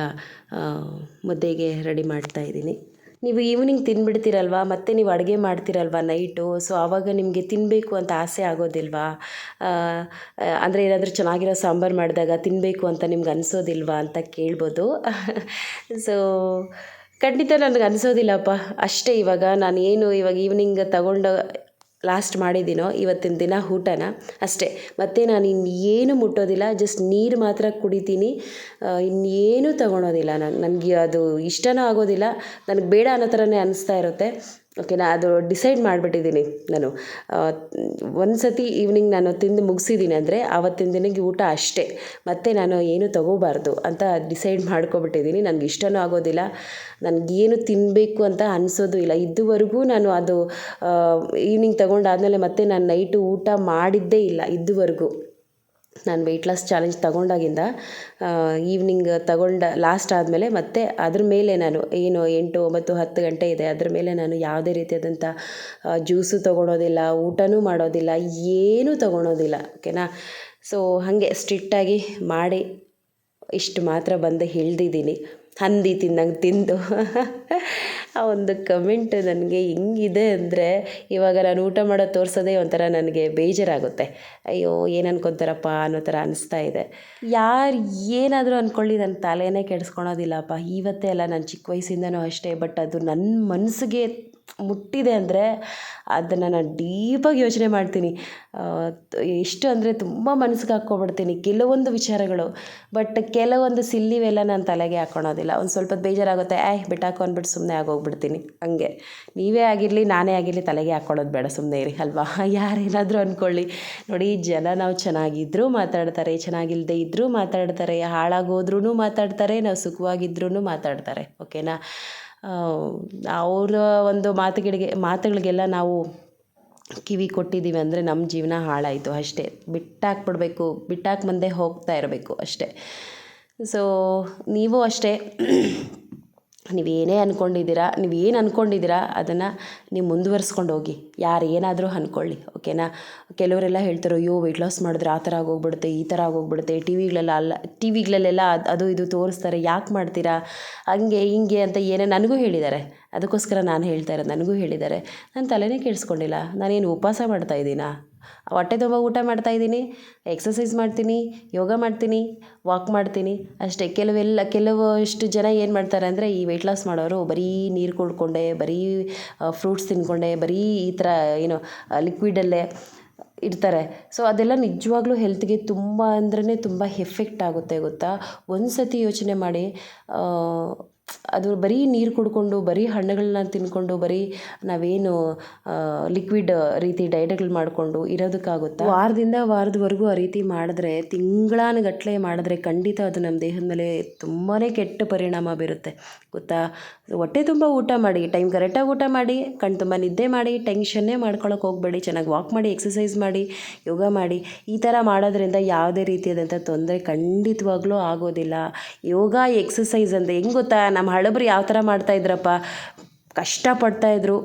ಮುದ್ದೆಗೆ ರೆಡಿ ಮಾಡ್ತಾಯಿದ್ದೀನಿ. ನೀವು ಈವ್ನಿಂಗ್ ತಿಂದ್ಬಿಡ್ತೀರಲ್ವ, ಮತ್ತೆ ನೀವು ಅಡುಗೆ ಮಾಡ್ತೀರಲ್ವ ನೈಟು, ಸೊ ಆವಾಗ ನಿಮಗೆ ತಿನ್ನಬೇಕು ಅಂತ ಆಸೆ ಆಗೋದಿಲ್ವಾ? ಅಂದರೆ ಏನಾದರೂ ಚೆನ್ನಾಗಿರೋ ಸಾಂಬಾರು ಮಾಡಿದಾಗ ತಿನ್ನಬೇಕು ಅಂತ ನಿಮ್ಗೆ ಅನಿಸೋದಿಲ್ವಾ ಅಂತ ಕೇಳ್ಬೋದು. ಸೊ ಖಂಡಿತ ನನಗೆ ಅನಿಸೋದಿಲ್ಲಪ್ಪ. ಅಷ್ಟೇ, ಇವಾಗ ಈವ್ನಿಂಗ್ ತಗೊಂಡು ಲಾಸ್ಟ್ ಮಾಡಿದ್ದೀನೋ ಇವತ್ತಿನ ದಿನ ಊಟನ ಅಷ್ಟೇ. ಮತ್ತು ನಾನು ಇನ್ನೇನು ಮುಟ್ಟೋದಿಲ್ಲ, ಜಸ್ಟ್ ನೀರು ಮಾತ್ರ ಕುಡಿತೀನಿ. ಇನ್ನೇನು ತೊಗೊಳೋದಿಲ್ಲ ನನಗೆ ಅದು ಇಷ್ಟನೂ ಆಗೋದಿಲ್ಲ, ನನಗೆ ಬೇಡ ಅನ್ನೋ ಥರನೇ ಅನಿಸ್ತಾ ಇರುತ್ತೆ. ಓಕೆನಾ, ಅದು ಡಿಸೈಡ್ ಮಾಡಿಬಿಟ್ಟಿದ್ದೀನಿ ನಾನು. ಒಂದು ಸತಿ ಈವ್ನಿಂಗ್ ನಾನು ತಿಂದು ಮುಗಿಸಿದ್ದೀನಿ ಅಂದರೆ ಆವತ್ತಿನ ದಿನಕ್ಕೆ ಊಟ ಅಷ್ಟೇ, ಮತ್ತು ನಾನು ಏನು ತೊಗೋಬಾರ್ದು ಅಂತ ಡಿಸೈಡ್ ಮಾಡ್ಕೊಬಿಟ್ಟಿದ್ದೀನಿ. ನನಗೆ ಇಷ್ಟನೂ ಆಗೋದಿಲ್ಲ, ನನಗೇನು ತಿನ್ನಬೇಕು ಅಂತ ಅನಿಸೋದು ಇಲ್ಲ. ಇದುವರೆಗೂ ನಾನು ಅದು ಈವ್ನಿಂಗ್ ತೊಗೊಂಡಾದಮೇಲೆ ಮತ್ತೆ ನಾನು ನೈಟು ಊಟ ಮಾಡಿದ್ದೇ ಇಲ್ಲ ಇದುವರೆಗೂ. ನಾನು ವೆಯ್ಟ್ ಲಾಸ್ ಚಾಲೆಂಜ್ ತೊಗೊಂಡಾಗಿಂದ ಈವ್ನಿಂಗ್ ಲಾಸ್ಟ್ ಆದಮೇಲೆ ಮತ್ತೆ ಅದ್ರ ಮೇಲೆ ನಾನು ಏನು 8, 9, 10 ಗಂಟೆ ಇದೆ, ಅದ್ರ ಮೇಲೆ ನಾನು ಯಾವುದೇ ರೀತಿಯಾದಂಥ ಜ್ಯೂಸು ತೊಗೊಳೋದಿಲ್ಲ, ಊಟನೂ ಮಾಡೋದಿಲ್ಲ, ಏನೂ ತೊಗೊಳೋದಿಲ್ಲ. ಓಕೆನಾ. ಸೊ ಹಾಗೆ ಸ್ಟ್ರಿಕ್ಟಾಗಿ ಮಾಡಿ ಇಷ್ಟು ಮಾತ್ರ ಬಂದು ಇಳ್ದಿದ್ದೀನಿ, ಹಂದಿ ತಿಂದಂಗೆ ತಿಂದು. ಆ ಒಂದು ಕಮೆಂಟ್ ನನಗೆ ಹೆಂಗಿದೆ ಅಂದರೆ, ಇವಾಗ ನಾನು ಊಟ ಮಾಡೋದು ತೋರಿಸೋದೇ ಒಂಥರ ನನಗೆ ಬೇಜಾರಾಗುತ್ತೆ. ಅಯ್ಯೋ ಏನು ಅನ್ಕೊತಾರಪ್ಪ ಅನ್ನೋ ಥರ ಅನಿಸ್ತಾ ಇದೆ. ಯಾರು ಏನಾದರೂ ಅಂದ್ಕೊಳ್ಳಿ, ನನ್ನ ತಲೆನೇ ಕೆಡಿಸ್ಕೊಳೋದಿಲ್ಲಪ್ಪ. ಇವತ್ತೇ ಅಲ್ಲ, ನಾನು ಚಿಕ್ಕ ವಯಸ್ಸಿಂದನೂ ಅಷ್ಟೇ. ಬಟ್ ಅದು ನನ್ನ ಮನಸ್ಸಿಗೆ ಮುಟ್ಟಿದೆ ಅಂದರೆ ಅದನ್ನು ನಾನು ಡೀಪಾಗಿ ಯೋಚನೆ ಮಾಡ್ತೀನಿ. ಎಷ್ಟು ಅಂದರೆ ತುಂಬ ಮನಸ್ಸಿಗೆ ಹಾಕ್ಕೊಬಿಡ್ತೀನಿ ಕೆಲವೊಂದು ವಿಚಾರಗಳು. ಬಟ್ ಕೆಲವೊಂದು ಸಿಲ್ಲಿವೆಲ್ಲ ನಾನು ತಲೆಗೆ ಹಾಕ್ಕೊಳೋದಿಲ್ಲ. ಒಂದು ಸ್ವಲ್ಪ ಬೇಜಾರಾಗುತ್ತೆ, ಬಿಟ್ಟಾಕು ಅಂದ್ಬಿಟ್ಟು ಸುಮ್ಮನೆ ಆಗೋಗ್ಬಿಡ್ತೀನಿ. ಹಂಗೆ ನೀವೇ ಆಗಿರಲಿ, ನಾನೇ ಆಗಿರಲಿ, ತಲೆಗೆ ಹಾಕ್ಕೊಳ್ಳೋದು ಬೇಡ, ಸುಮ್ಮನೆ ಇರಿ ಅಲ್ವಾ. ಯಾರೇನಾದರೂ ಅಂದ್ಕೊಳ್ಳಿ. ನೋಡಿ, ಜನ ನಾವು ಚೆನ್ನಾಗಿದ್ದರೂ ಮಾತಾಡ್ತಾರೆ, ಚೆನ್ನಾಗಿಲ್ಲದೆ ಇದ್ದರೂ ಮಾತಾಡ್ತಾರೆ, ಹಾಳಾಗೋದ್ರೂ ಮಾತಾಡ್ತಾರೆ, ನಾವು ಸುಖವಾಗಿದ್ರೂ ಮಾತಾಡ್ತಾರೆ. ಓಕೆನಾ. ಅವರ ಒಂದು ಮಾತುಗಳಿಗೆಲ್ಲ ನಾವು ಕಿವಿ ಕೊಟ್ಟಿದ್ದೀವಿ ಅಂದರೆ ನಮ್ಮ ಜೀವನ ಹಾಳಾಯಿತು ಅಷ್ಟೇ. ಬಿಟ್ಟಾಕಿ ಮುಂದೆ ಹೋಗ್ತಾ ಇರಬೇಕು ಅಷ್ಟೇ. ಸೊ ನೀವು ಅಷ್ಟೇ, ನೀವೇನು ಅಂದ್ಕೊಂಡಿದ್ದೀರಾ ಅದನ್ನು ನೀವು ಮುಂದುವರ್ಸ್ಕೊಂಡು ಹೋಗಿ. ಯಾರು ಏನಾದರೂ ಅಂದ್ಕೊಳ್ಳಿ. ಓಕೆನಾ. ಕೆಲವರೆಲ್ಲ ಹೇಳ್ತಾರೆ, ಅಯ್ಯೋ ವೆಯ್ಟ್ ಲಾಸ್ ಮಾಡಿದ್ರೆ ಆ ಥರ ಆಗೋಗ್ಬಿಡುತ್ತೆ, ಈ ಥರ ಆಗೋಗ್ಬಿಡುತ್ತೆ, ಟಿ ವಿಗಳಲ್ಲೆಲ್ಲ ಅದು ಇದು ತೋರಿಸ್ತಾರೆ, ಯಾಕೆ ಮಾಡ್ತೀರಾ ಹಂಗೆ ಹಿಂಗೆ ಅಂತ ನನಗೂ ಹೇಳಿದ್ದಾರೆ. ಅದಕ್ಕೋಸ್ಕರ ನಾನು ಹೇಳ್ತಾ ಇರೋದು, ನನಗೂ ಹೇಳಿದ್ದಾರೆ. ನಾನು ತಲೆನೇ ಕೆಡಿಸ್ಕೊಂಡಿಲ್ಲ. ನಾನೇನು ಉಪವಾಸ ಮಾಡ್ತಾಯಿದ್ದೀನಾ? ಹೊಟ್ಟೆ ತುಂಬ ಊಟ ಮಾಡ್ತಾಯಿದ್ದೀನಿ, ಎಕ್ಸಸೈಸ್ ಮಾಡ್ತೀನಿ, ಯೋಗ ಮಾಡ್ತೀನಿ, ವಾಕ್ ಮಾಡ್ತೀನಿ ಅಷ್ಟೇ. ಕೆಲವಷ್ಟು ಜನ ಏನು ಮಾಡ್ತಾರೆ ಅಂದರೆ, ಈ ವೆಯ್ಟ್ ಲಾಸ್ ಮಾಡೋರು ಬರೀ ನೀರು ಕುಡ್ಕೊಂಡೆ, ಬರೀ ಫ್ರೂಟ್ಸ್ ತಿಂದ್ಕೊಂಡೆ, ಬರೀ ಈ ಥರ ಲಿಕ್ವಿಡಲ್ಲೇ ಇರ್ತಾರೆ. ಸೊ ಅದೆಲ್ಲ ನಿಜವಾಗ್ಲೂ ಹೆಲ್ತ್ಗೆ ತುಂಬ ಅಂದ್ರೆ ತುಂಬ ಎಫೆಕ್ಟ್ ಆಗುತ್ತೆ, ಗೊತ್ತಾ. ಒಂದು ಸತಿ ಯೋಚನೆ ಮಾಡಿ, ಅದು ಬರೀ ನೀರು ಕುಡ್ಕೊಂಡು, ಬರೀ ಹಣ್ಣುಗಳನ್ನ ತಿಂದ್ಕೊಂಡು, ಬರೀ ನಾವೇನು ಲಿಕ್ವಿಡ್ ರೀತಿ ಡಯಟ್ಗಳು ಮಾಡಿಕೊಂಡು ಇರೋದಕ್ಕಾಗುತ್ತಾ? ವಾರದವರೆಗೂ ಆ ರೀತಿ ಮಾಡಿದ್ರೆ, ತಿಂಗಳಾನುಗಟ್ಟಲೆ ಮಾಡಿದ್ರೆ ಖಂಡಿತ ಅದು ನಮ್ಮ ದೇಹದ ಮೇಲೆ ತುಂಬಾ ಕೆಟ್ಟ ಪರಿಣಾಮ ಬೀರುತ್ತೆ, ಗೊತ್ತಾ. ಹೊಟ್ಟೆ ತುಂಬ ಊಟ ಮಾಡಿ, ಟೈಮ್ ಕರೆಕ್ಟಾಗಿ ಊಟ ಮಾಡಿ, ಕಣ್ಣು ತುಂಬ ನಿದ್ದೆ ಮಾಡಿ, ಟೆನ್ಷನ್ನೇ ಮಾಡ್ಕೊಳಕ್ಕೆ ಹೋಗಬೇಡಿ. ಚೆನ್ನಾಗಿ ವಾಕ್ ಮಾಡಿ, ಎಕ್ಸಸೈಸ್ ಮಾಡಿ, ಯೋಗ ಮಾಡಿ. ಈ ಥರ ಮಾಡೋದ್ರಿಂದ ಯಾವುದೇ ರೀತಿಯಾದಂಥ ತೊಂದರೆ ಖಂಡಿತವಾಗ್ಲೂ ಆಗೋದಿಲ್ಲ. ಯೋಗ, ಎಕ್ಸಸೈಸ್ ಅಂದರೆ ಹೆಂಗೆ ಗೊತ್ತಾ, ನಮ್ಮ ಹಳಬರು ಯಾವ ಥರ ಮಾಡ್ತಾಯಿದ್ರಪ್ಪ, ಕಷ್ಟಪಡ್ತಾಯಿದ್ರು,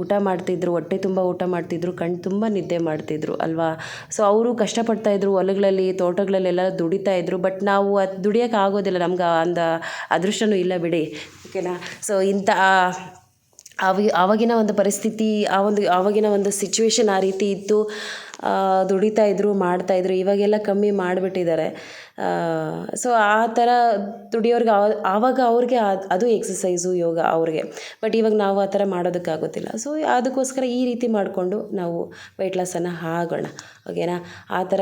ಊಟ ಮಾಡ್ತಿದ್ರು, ಹೊಟ್ಟೆ ತುಂಬ ಊಟ ಮಾಡ್ತಿದ್ರು, ಕಣ್ಣು ತುಂಬ ನಿದ್ದೆ ಮಾಡ್ತಿದ್ರು ಅಲ್ವಾ. ಸೊ ಅವರು ಕಷ್ಟಪಡ್ತಾಯಿದ್ರು, ಹೊಲಗಳಲ್ಲಿ ತೋಟಗಳಲ್ಲೆಲ್ಲ ದುಡಿತಾಯಿದ್ರು. ಬಟ್ ನಾವು ಅದು ದುಡಿಯೋಕೆ ಆಗೋದಿಲ್ಲ, ನಮ್ಗೆ ಒಂದು ಅದೃಷ್ಟನೂ ಇಲ್ಲ ಬಿಡಿ. ಓಕೆನಾ. ಸೊ ಆವಾಗಿನ ಒಂದು ಪರಿಸ್ಥಿತಿ, ಆವಾಗಿನ ಒಂದು ಸಿಚುವೇಶನ್ ಆ ರೀತಿ ಇತ್ತು. ದುಡಿತಾಯಿದ್ರು, ಮಾಡ್ತಾಯಿದ್ರು. ಇವಾಗೆಲ್ಲ ಕಮ್ಮಿ ಮಾಡಿಬಿಟ್ಟಿದ್ದಾರೆ. ಸೊ ಆ ಥರ ದುಡಿಯೋರ್ಗೆ ಆವಾಗ ಅವ್ರಿಗೆ ಅದು ಎಕ್ಸಸೈಸು, ಯೋಗ ಅವ್ರಿಗೆ. ಬಟ್ ಇವಾಗ ನಾವು ಆ ಥರ ಮಾಡೋದಕ್ಕಾಗೋದಿಲ್ಲ. ಸೊ ಅದಕ್ಕೋಸ್ಕರ ಈ ರೀತಿ ಮಾಡಿಕೊಂಡು ನಾವು ವೆಯ್ಟ್ ಲಾಸನ್ನು ಆಗೋಣ. ಓಕೆನಾ. ಆ ಥರ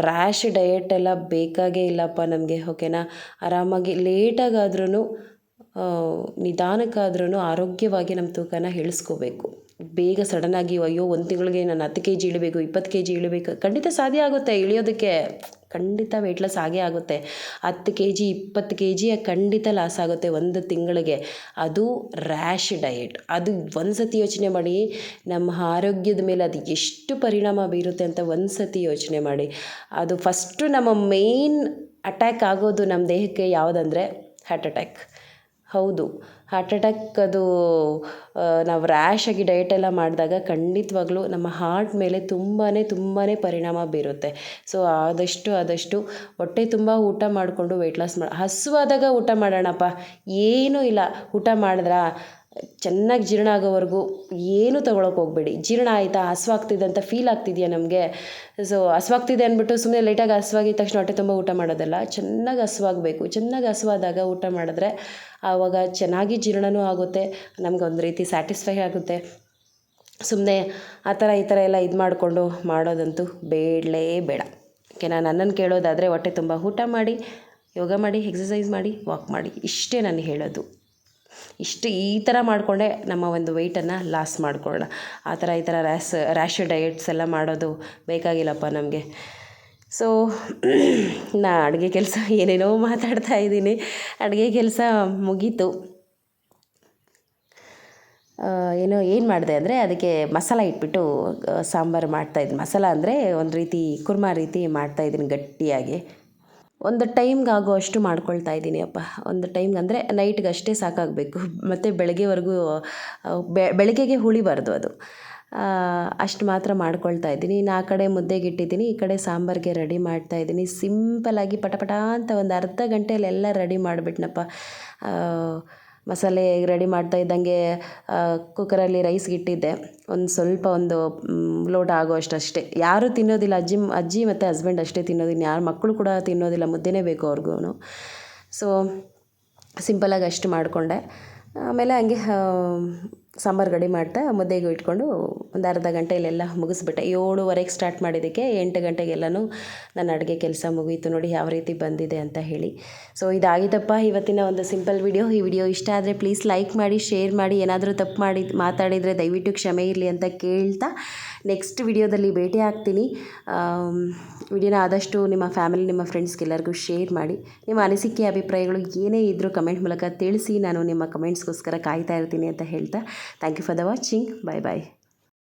ರ್ಯಾಶ್ ಡಯೆಟ್ ಎಲ್ಲ ಬೇಕಾಗೇ ಇಲ್ಲಪ್ಪ ನಮಗೆ. ಓಕೆನಾ. ಆರಾಮಾಗಿ ಲೇಟಾಗಾದ್ರೂ, ನಿಧಾನಕ್ಕಾದ್ರೂ ಆರೋಗ್ಯವಾಗಿ ನಮ್ಮ ತೂಕನ ಇಳಿಸ್ಕೋಬೇಕು. ಬೇಗ ಸಡನ್ನಾಗಿ ಅಯ್ಯೋ 1 ತಿಂಗಳಿಗೆ ನಾನು 10 kg ಇಳಿಬೇಕು, 20 kg ಇಳಿಬೇಕು, ಖಂಡಿತ ಸಾಧ್ಯ ಆಗುತ್ತೆ ಇಳಿಯೋದಕ್ಕೆ. ಖಂಡಿತ ವೆಯ್ಟ್ ಲಾಸ್ ಆಗೇ ಆಗುತ್ತೆ. 10 kg 20 kg ಖಂಡಿತ ಲಾಸ್ ಆಗುತ್ತೆ 1 ತಿಂಗಳಿಗೆ. ಅದು ರ್ಯಾಶ್ ಡಯೆಟ್. ಅದು ಒಂದು ಸತಿ ಯೋಚನೆ ಮಾಡಿ, ನಮ್ಮ ಆರೋಗ್ಯದ ಮೇಲೆ ಅದು ಎಷ್ಟು ಪರಿಣಾಮ ಬೀರುತ್ತೆ ಅಂತ ಒಂದು ಸತಿ ಯೋಚನೆ ಮಾಡಿ. ಅದು ಫಸ್ಟು ನಮ್ಮ ಮೇಯ್ನ್ ಅಟ್ಯಾಕ್ ಆಗೋದು ನಮ್ಮ ದೇಹಕ್ಕೆ ಯಾವುದಂದರೆ ಹಾರ್ಟ್ ಅಟ್ಯಾಕ್. ಹೌದು, ಹಾರ್ಟ್ ಅಟ್ಯಾಕ್ ಅದು ನಾವು ರ್ಯಾಶಾಗಿ ಡಯೆಟೆಲ್ಲ ಮಾಡಿದಾಗ ಖಂಡಿತವಾಗ್ಲೂ ನಮ್ಮ ಹಾರ್ಟ್ ಮೇಲೆ ತುಂಬಾ ಪರಿಣಾಮ ಬೀರುತ್ತೆ. ಸೊ ಆದಷ್ಟು ಹೊಟ್ಟೆ ತುಂಬ ಊಟ ಮಾಡಿಕೊಂಡು ವೆಯ್ಟ್ ಲಾಸ್ ಹಸುವಾದಾಗ ಊಟ ಮಾಡೋಣಪ್ಪ, ಏನೂ ಇಲ್ಲ. ಊಟ ಮಾಡಿದ್ರಾ, ಚೆನ್ನಾಗಿ ಜೀರ್ಣ ಆಗೋವರೆಗೂ ಏನೂ ತೊಗೊಳಕ್ಕೆ ಹೋಗಬೇಡಿ. ಜೀರ್ಣ ಆಯಿತಾ, ಹಸ್ವಾಗ್ತಿದೆ ಅಂತ ಫೀಲ್ ಆಗ್ತಿದೆಯಾ ನಮಗೆ, ಸೊ ಹಸ್ವಾಗ್ತಿದೆ ಅಂದ್ಬಿಟ್ಟು ಸುಮ್ಮನೆ ಲೈಟಾಗಿ ಹಸ್ವಾಗಿದ್ದ ತಕ್ಷಣ ಹೊಟ್ಟೆ ತುಂಬ ಊಟ ಮಾಡೋದಲ್ಲ. ಚೆನ್ನಾಗಿ ಹಸ್ವಾಗಬೇಕು. ಚೆನ್ನಾಗಿ ಹಸ್ವಾದಾಗ ಊಟ ಮಾಡಿದ್ರೆ ಆವಾಗ ಚೆನ್ನಾಗಿ ಜೀರ್ಣನೂ ಆಗುತ್ತೆ, ನಮಗೊಂದು ರೀತಿ ಸ್ಯಾಟಿಸ್ಫೈ ಆಗುತ್ತೆ. ಸುಮ್ಮನೆ ಆ ಥರ ಈ ಥರ ಎಲ್ಲ ಇದು ಮಾಡಿಕೊಂಡು ಮಾಡೋದಂತೂ ಬೇಡಲೇ ಬೇಡ. ಓಕೆನಾ? ನನ್ನನ್ನು ಕೇಳೋದಾದರೆ ಹೊಟ್ಟೆ ತುಂಬ ಊಟ ಮಾಡಿ, ಯೋಗ ಮಾಡಿ, ಎಕ್ಸಸೈಸ್ ಮಾಡಿ, ವಾಕ್ ಮಾಡಿ, ಇಷ್ಟೇ ನಾನು ಹೇಳೋದು. ಈ ಥರ ಮಾಡಿಕೊಂಡೆ ನಮ್ಮ ಒಂದು ವೆಯ್ಟನ್ನು ಲಾಸ್ ಮಾಡ್ಕೊಳ್ಳೋಣ. ಆ ಥರ ಈ ಥರ ರ್ಯಾಶ್ ಡಯಟ್ಸ್ ಎಲ್ಲ ಮಾಡೋದು ಬೇಕಾಗಿಲ್ಲಪ್ಪ ನಮಗೆ. ಸೊ ನಾ ಅಡುಗೆ ಕೆಲಸ ಏನೇನೋ ಮಾತಾಡ್ತಾ ಇದ್ದೀನಿ. ಅಡುಗೆ ಕೆಲಸ ಮುಗೀತು. ಏನು ಮಾಡಿದೆ ಅಂದರೆ ಅದಕ್ಕೆ ಮಸಾಲ ಇಟ್ಬಿಟ್ಟು ಸಾಂಬಾರು ಮಾಡ್ತಾಯಿದ್ದೀನಿ. ಮಸಾಲ ಅಂದರೆ ಒಂದು ರೀತಿ ಕುರ್ಮಾ ರೀತಿ ಮಾಡ್ತಾಯಿದ್ದೀನಿ ಗಟ್ಟಿಯಾಗಿ. ಒಂದು ಟೈಮ್ಗೆ ಆಗೋ ಅಷ್ಟು ಮಾಡ್ಕೊಳ್ತಾ ಇದ್ದೀನಿ ಅಪ್ಪ. ಒಂದು ಟೈಮ್ಗೆ ಅಂದರೆ ನೈಟ್ಗೆ ಅಷ್ಟೇ ಸಾಕಾಗಬೇಕು, ಮತ್ತು ಬೆಳಗ್ಗೆವರೆಗೂ ಬೆಳಗ್ಗೆಗೆ ಉಳಿಬಾರ್ದು ಅದು. ಅಷ್ಟು ಮಾತ್ರ ಮಾಡ್ಕೊಳ್ತಾ ಇದ್ದೀನಿ. ಇನ್ನು ಆ ಕಡೆ ಮುದ್ದೆಗೆ ಇಟ್ಟಿದ್ದೀನಿ, ಈ ಕಡೆ ಸಾಂಬಾರಿಗೆ ರೆಡಿ ಮಾಡ್ತಾಯಿದ್ದೀನಿ. ಸಿಂಪಲ್ಲಾಗಿ ಪಟ ಅಂತ ಒಂದು ಅರ್ಧ ಗಂಟೆಯಲ್ಲೆಲ್ಲ ರೆಡಿ ಮಾಡಿಬಿಟ್ನಪ್ಪ. ಮಸಾಲೆ ರೆಡಿ ಮಾಡ್ತಾ ಇದ್ದಂಗೆ ಕುಕ್ಕರಲ್ಲಿ ರೈಸ್ಗೆ ಇಟ್ಟಿದ್ದೆ. ಒಂದು ಸ್ವಲ್ಪ ಒಂದು ಲೋಟ ಆಗೋಷ್ಟಷ್ಟೇ. ಯಾರೂ ತಿನ್ನೋದಿಲ್ಲ, ಅಜ್ಜಿ ಮತ್ತು ಹಸ್ಬೆಂಡ್ ಅಷ್ಟೇ ತಿನ್ನೋದು. ಇನ್ನು ಯಾರು ಮಕ್ಕಳು ಕೂಡ ತಿನ್ನೋದಿಲ್ಲ, ಮುದ್ದೆನೇ ಬೇಕು ಅವ್ರಿಗೂ. ಸೊ ಸಿಂಪಲಾಗಿ ಅಷ್ಟು ಮಾಡಿಕೊಂಡೆ. ಆಮೇಲೆ ಹಂಗೆ ಸಾಂಬಾರು ರೆಡಿ ಮಾಡ್ತಾ ಮುದ್ದೆಗೂ ಇಟ್ಕೊಂಡು ಒಂದು ಅರ್ಧ ಗಂಟೆಯಲ್ಲೆಲ್ಲ ಮುಗಿಸ್ಬಿಟ್ಟೆ. 7:15ಕ್ಕೆ ಸ್ಟಾರ್ಟ್ ಮಾಡಿದ್ದಕ್ಕೆ 8 ಗಂಟೆಗೆಲ್ಲನೂ ನನ್ನ ಅಡುಗೆ ಕೆಲಸ ಮುಗೀತು. ನೋಡಿ ಯಾವ ರೀತಿ ಬಂದಿದೆ ಅಂತ ಹೇಳಿ. ಸೊ ಇದಾಗಿದ್ದಪ್ಪ ಇವತ್ತಿನ ಒಂದು ಸಿಂಪಲ್ ವಿಡಿಯೋ. ಈ ವಿಡಿಯೋ ಇಷ್ಟ ಆದರೆ ಪ್ಲೀಸ್ ಲೈಕ್ ಮಾಡಿ, ಶೇರ್ ಮಾಡಿ. ಏನಾದರೂ ತಪ್ಪು ಮಾತಾಡಿದರೆ ದಯವಿಟ್ಟು ಕ್ಷಮೆ ಇರಲಿ ಅಂತ ಕೇಳ್ತಾ ನೆಕ್ಸ್ಟ್ ವಿಡಿಯೋದಲ್ಲಿ ಭೇಟಿ ಆಗ್ತೀನಿ. ವಿಡಿಯೋನ ಆದಷ್ಟು ನಿಮ್ಮ ಫ್ಯಾಮಿಲಿ, ನಿಮ್ಮ ಫ್ರೆಂಡ್ಸ್ಗೆಲ್ಲರಿಗೂ ಶೇರ್ ಮಾಡಿ. ನಿಮ್ಮ ಅನಿಸಿಕೆ, ಅಭಿಪ್ರಾಯಗಳು ಏನೇ ಇದ್ದರೂ ಕಮೆಂಟ್ ಮೂಲಕ ತಿಳಿಸಿ. ನಾನು ನಿಮ್ಮ ಕಮೆಂಟ್ಸ್ಗೋಸ್ಕರ ಕಾಯ್ತಾ ಇರ್ತೀನಿ ಅಂತ ಹೇಳ್ತಾ thank you for the watching. Bye bye.